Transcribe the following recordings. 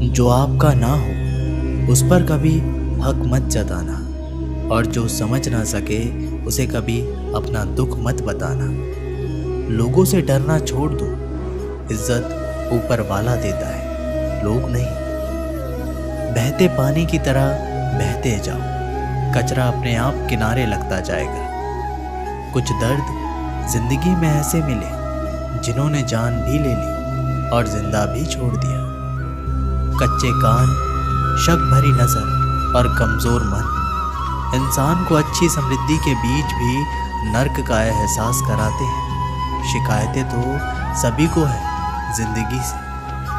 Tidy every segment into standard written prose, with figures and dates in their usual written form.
जो आपका ना हो उस पर कभी हक मत जताना, और जो समझ ना सके उसे कभी अपना दुख मत बताना। लोगों से डरना छोड़ दो, इज्जत ऊपर वाला देता है, लोग नहीं। बहते पानी की तरह बहते जाओ, कचरा अपने आप किनारे लगता जाएगा। कुछ दर्द जिंदगी में ऐसे मिले जिन्होंने जान भी ले ली और जिंदा भी छोड़ दिया। कच्चे कान, शक भरी नजर और कमजोर मन इंसान को अच्छी समृद्धि के बीच भी नर्क का एहसास कराते हैं। शिकायतें तो सभी को है जिंदगी से,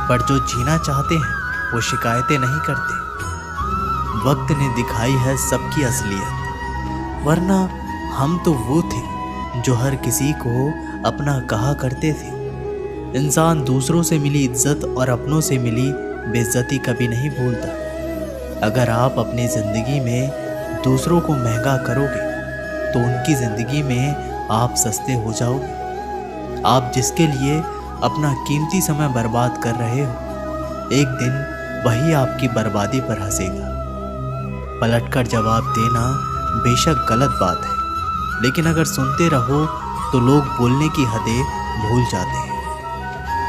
पर जो जीना चाहते हैं वो शिकायतें नहीं करते। वक्त ने दिखाई है सबकी असलियत, वरना हम तो वो थे जो हर किसी को अपना कहा करते थे। इंसान दूसरों से मिली इज्जत और अपनों से मिली बेइज्जती कभी नहीं भूलता। अगर आप अपनी ज़िंदगी में दूसरों को महंगा करोगे तो उनकी ज़िंदगी में आप सस्ते हो जाओगे। आप जिसके लिए अपना कीमती समय बर्बाद कर रहे हो, एक दिन वही आपकी बर्बादी पर हंसेगा। पलटकर जवाब देना बेशक गलत बात है, लेकिन अगर सुनते रहो तो लोग बोलने की हदें भूल जाते हैं।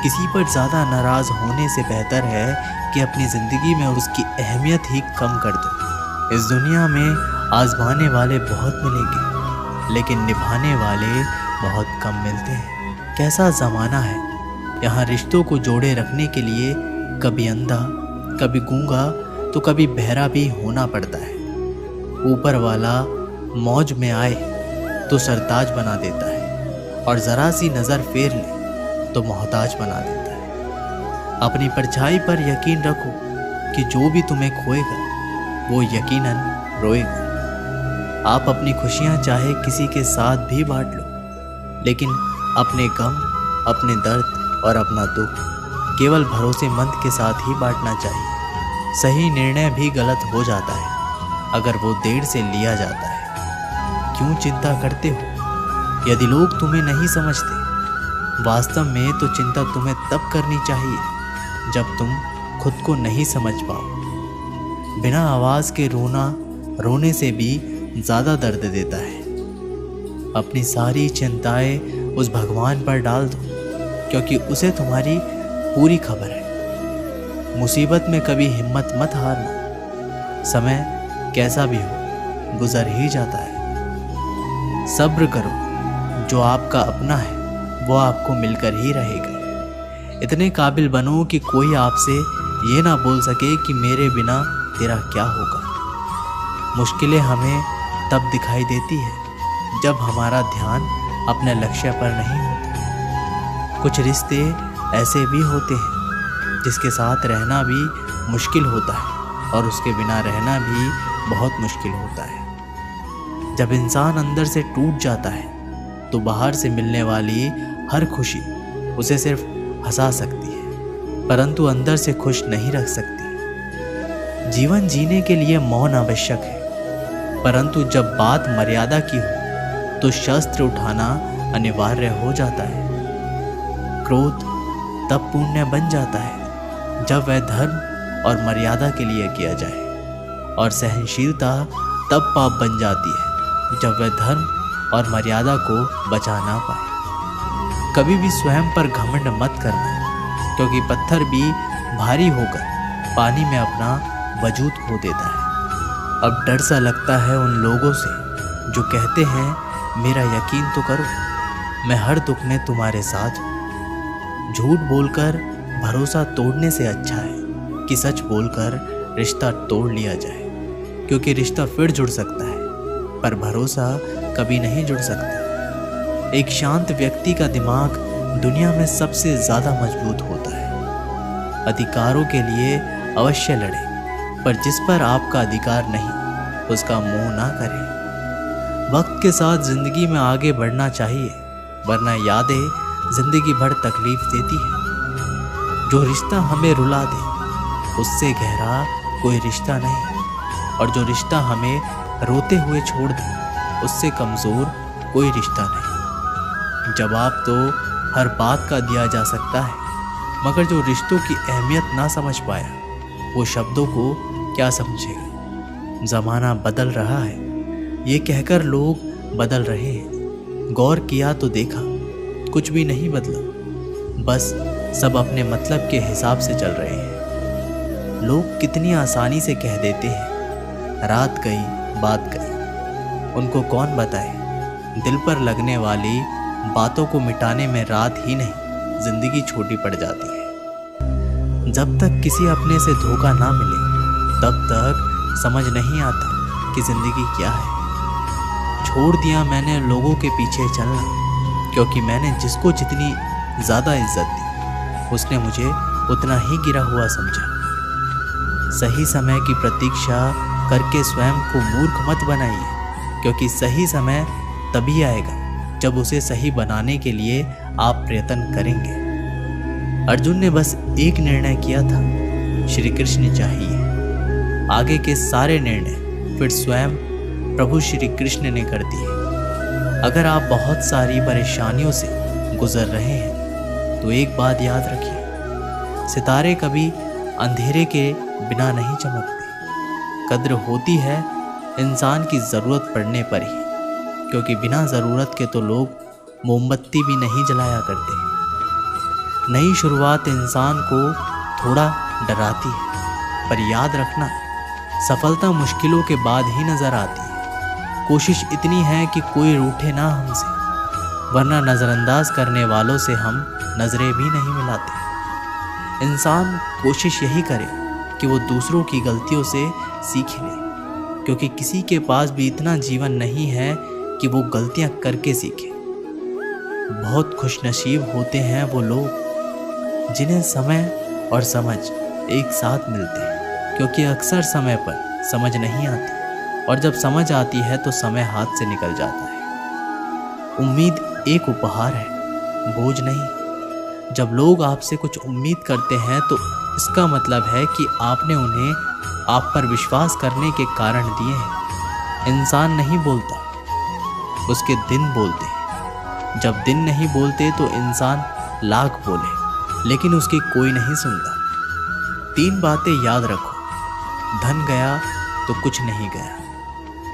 किसी पर ज़्यादा नाराज़ होने से बेहतर है कि अपनी ज़िंदगी में उसकी अहमियत ही कम कर दो। इस दुनिया में आजमाने वाले बहुत मिलेंगे, लेकिन निभाने वाले बहुत कम मिलते हैं। कैसा ज़माना है, यहाँ रिश्तों को जोड़े रखने के लिए कभी अंधा, कभी गूंगा तो कभी बहरा भी होना पड़ता है। ऊपर वाला मौज में आए तो सरताज बना देता है, और ज़रा सी नज़र फेर ले तो मोहताज बना देता है। अपनी परछाई पर यकीन रखो कि जो भी तुम्हें खोएगा वो यकीनन रोएगा। आप अपनी खुशियाँ चाहे किसी के साथ भी बांट लो, लेकिन अपने गम, अपने दर्द और अपना दुख केवल भरोसेमंद के साथ ही बांटना चाहिए। सही निर्णय भी गलत हो जाता है अगर वो देर से लिया जाता है। क्यों चिंता करते हो यदि लोग तुम्हें नहीं समझते? वास्तव में तो चिंता तुम्हें तब करनी चाहिए जब तुम खुद को नहीं समझ पाओ। बिना आवाज़ के रोना रोने से भी ज़्यादा दर्द देता है। अपनी सारी चिंताएं उस भगवान पर डाल दो, क्योंकि उसे तुम्हारी पूरी खबर है। मुसीबत में कभी हिम्मत मत हारना, समय कैसा भी हो गुजर ही जाता है। सब्र करो, जो आपका अपना है वो आपको मिलकर ही रहेगा। इतने काबिल बनो कि कोई आपसे ये ना बोल सके कि मेरे बिना तेरा क्या होगा। मुश्किलें हमें तब दिखाई देती है जब हमारा ध्यान अपने लक्ष्य पर नहीं होता। कुछ रिश्ते ऐसे भी होते हैं जिसके साथ रहना भी मुश्किल होता है और उसके बिना रहना भी बहुत मुश्किल होता है। जब इंसान अंदर से टूट जाता है तो बाहर से मिलने वाली हर खुशी उसे सिर्फ हंसा सकती है, परंतु अंदर से खुश नहीं रख सकती। जीवन जीने के लिए मौन आवश्यक है, परंतु जब बात मर्यादा की हो तो शस्त्र उठाना अनिवार्य हो जाता है। क्रोध तब पुण्य बन जाता है जब वह धर्म और मर्यादा के लिए किया जाए, और सहनशीलता तब पाप बन जाती है जब वह धर्म और मर्यादा को बचा ना पाए। कभी भी स्वयं पर घमंड मत करना, क्योंकि पत्थर भी भारी होकर पानी में अपना वजूद खो देता है। अब डर सा लगता है उन लोगों से जो कहते हैं मेरा यकीन तो करो, मैं हर दुख में तुम्हारे साथ हूँ। झूठ बोलकर भरोसा तोड़ने से अच्छा है कि सच बोलकर रिश्ता तोड़ लिया जाए, क्योंकि रिश्ता फिर जुड़ सकता है पर भरोसा कभी नहीं जुड़ सकता। एक शांत व्यक्ति का दिमाग दुनिया में सबसे ज़्यादा मजबूत होता है। अधिकारों के लिए अवश्य लड़े, पर जिस पर आपका अधिकार नहीं उसका मोह ना करें। वक्त के साथ ज़िंदगी में आगे बढ़ना चाहिए, वरना यादें ज़िंदगी भर तकलीफ देती है। जो रिश्ता हमें रुला दे उससे गहरा कोई रिश्ता नहीं, और जो रिश्ता हमें रोते हुए छोड़ दे उससे कमज़ोर कोई रिश्ता नहीं। जवाब तो हर बात का दिया जा सकता है, मगर जो रिश्तों की अहमियत ना समझ पाया वो शब्दों को क्या समझेगा। ज़माना बदल रहा है, ये कहकर लोग बदल रहे हैं। गौर किया तो देखा कुछ भी नहीं बदला, बस सब अपने मतलब के हिसाब से चल रहे हैं। लोग कितनी आसानी से कह देते हैं रात गई बात गई। उनको कौन बताए दिल पर लगने वाली बातों को मिटाने में रात ही नहीं जिंदगी छोटी पड़ जाती है। जब तक किसी अपने से धोखा ना मिले तब तक समझ नहीं आता कि जिंदगी क्या है। छोड़ दिया मैंने लोगों के पीछे चलना, क्योंकि मैंने जिसको जितनी ज़्यादा इज्जत दी उसने मुझे उतना ही गिरा हुआ समझा। सही समय की प्रतीक्षा करके स्वयं को मूर्ख मत बनाइए, क्योंकि सही समय तभी आएगा जब उसे सही बनाने के लिए आप प्रयत्न करेंगे। अर्जुन ने बस एक निर्णय किया था, श्री कृष्ण चाहिए। आगे के सारे निर्णय फिर स्वयं प्रभु श्री कृष्ण ने कर दिए। अगर आप बहुत सारी परेशानियों से गुजर रहे हैं तो एक बात याद रखिए, सितारे कभी अंधेरे के बिना नहीं चमकते। कद्र होती है इंसान की ज़रूरत पड़ने पर ही, क्योंकि बिना ज़रूरत के तो लोग मोमबत्ती भी नहीं जलाया करते। नई शुरुआत इंसान को थोड़ा डराती है, पर याद रखना सफलता मुश्किलों के बाद ही नज़र आती है। कोशिश इतनी है कि कोई रूठे ना हमसे, वरना नज़रअंदाज करने वालों से हम नज़रें भी नहीं मिलाते। इंसान कोशिश यही करे कि वो दूसरों की गलतियों से सीख ले, क्योंकि किसी के पास भी इतना जीवन नहीं है कि वो गलतियां करके सीखे। बहुत खुशनसीब होते हैं वो लोग जिन्हें समय और समझ एक साथ मिलते हैं, क्योंकि अक्सर समय पर समझ नहीं आती, और जब समझ आती है तो समय हाथ से निकल जाता है। उम्मीद एक उपहार है, बोझ नहीं। जब लोग आपसे कुछ उम्मीद करते हैं तो इसका मतलब है कि आपने उन्हें आप पर विश्वास करने के कारण दिए हैं। इंसान नहीं बोलता, उसके दिन बोलते हैं। जब दिन नहीं बोलते तो इंसान लाख बोले, लेकिन उसकी कोई नहीं सुनता। 3 बातें याद रखो, धन गया तो कुछ नहीं गया,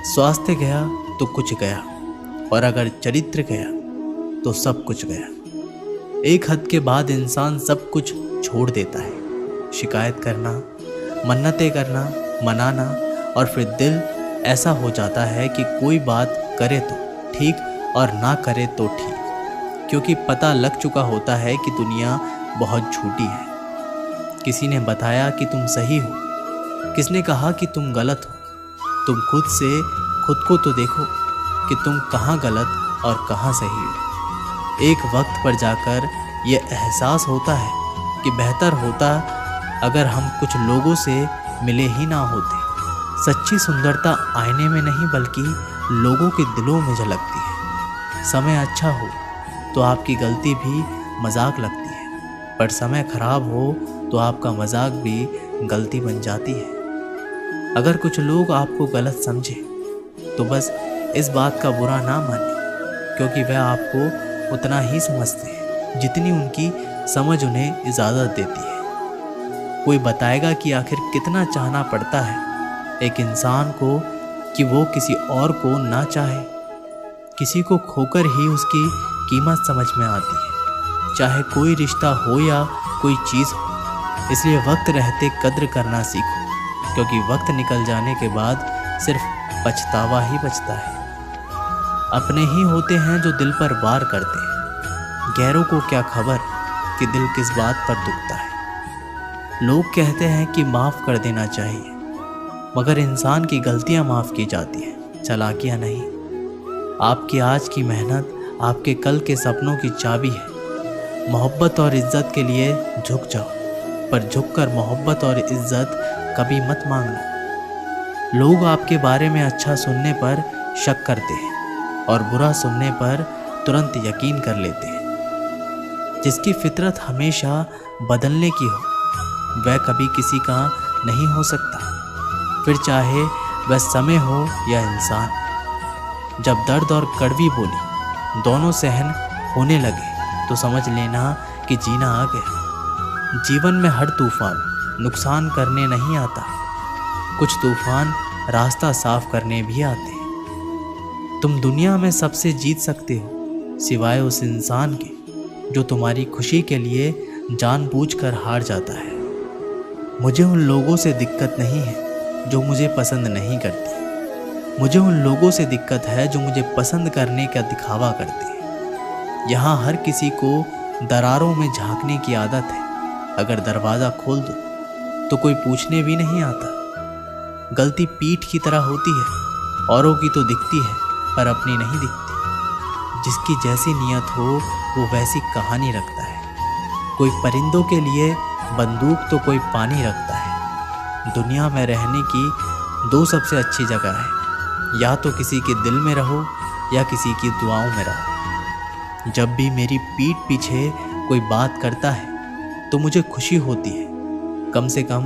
स्वास्थ्य गया तो कुछ गया, और अगर चरित्र गया तो सब कुछ गया। एक हद के बाद इंसान सब कुछ छोड़ देता है। शिकायत करना, मन्नतें करना, मनाना, और फिर दिल ऐसा हो जाता है कि कोई बात करे तो ठीक और ना करे तो ठीक, क्योंकि पता लग चुका होता है कि दुनिया बहुत झूठी है। किसी ने बताया कि तुम सही हो, किसने कहा कि तुम गलत हो। तुम खुद को तो देखो कि तुम कहाँ गलत और कहाँ सही हो। एक वक्त पर जाकर यह एहसास होता है कि बेहतर होता अगर हम कुछ लोगों से मिले ही ना होते। सच्ची सुंदरता आईने में नहीं बल्कि लोगों के दिलों में झलकती है। समय अच्छा हो तो आपकी गलती भी मजाक लगती है, पर समय खराब हो तो आपका मजाक भी गलती बन जाती है। अगर कुछ लोग आपको गलत समझे तो बस इस बात का बुरा ना माने, क्योंकि वह आपको उतना ही समझते हैं जितनी उनकी समझ उन्हें इजाज़त देती है। कोई बताएगा कि आखिर कितना चाहना पड़ता है एक इंसान को कि वो किसी और को ना चाहे। किसी को खोकर ही उसकी कीमत समझ में आती है, चाहे कोई रिश्ता हो या कोई चीज़ हो। इसलिए वक्त रहते कद्र करना सीखो, क्योंकि वक्त निकल जाने के बाद सिर्फ पछतावा ही बचता है। अपने ही होते हैं जो दिल पर वार करते हैं, गैरों को क्या खबर कि दिल किस बात पर दुखता है। लोग कहते हैं कि माफ़ कर देना चाहिए, मगर इंसान की गलतियां माफ़ की जाती हैं, चालाकियां नहीं। आपकी आज की मेहनत आपके कल के सपनों की चाबी है। मोहब्बत और इज्जत के लिए झुक जाओ, पर झुककर मोहब्बत और इज्जत कभी मत मांगना। लोग आपके बारे में अच्छा सुनने पर शक करते हैं और बुरा सुनने पर तुरंत यकीन कर लेते हैं। जिसकी फितरत हमेशा बदलने की हो वह कभी किसी का नहीं हो सकता, फिर चाहे वह समय हो या इंसान। जब दर्द और कड़वी बोली दोनों सहन होने लगे तो समझ लेना कि जीना आ गया। जीवन में हर तूफान नुकसान करने नहीं आता, कुछ तूफान रास्ता साफ करने भी आते हैं। तुम दुनिया में सबसे जीत सकते हो सिवाय उस इंसान के जो तुम्हारी खुशी के लिए जानबूझकर हार जाता है। मुझे उन लोगों से दिक्कत नहीं है जो मुझे पसंद नहीं करते, मुझे उन लोगों से दिक्कत है जो मुझे पसंद करने का दिखावा करते हैं। यहाँ हर किसी को दरारों में झांकने की आदत है, अगर दरवाज़ा खोल दो तो कोई पूछने भी नहीं आता। गलती पीठ की तरह होती है, औरों की तो दिखती है पर अपनी नहीं दिखती। जिसकी जैसी नियत हो वो वैसी कहानी रखता है। कोई परिंदों के लिए बंदूक तो कोई पानी रखता है। दुनिया में रहने की दो सबसे अच्छी जगह है, या तो किसी के दिल में रहो या किसी की दुआओं में रहो। जब भी मेरी पीठ पीछे कोई बात करता है तो मुझे खुशी होती है, कम से कम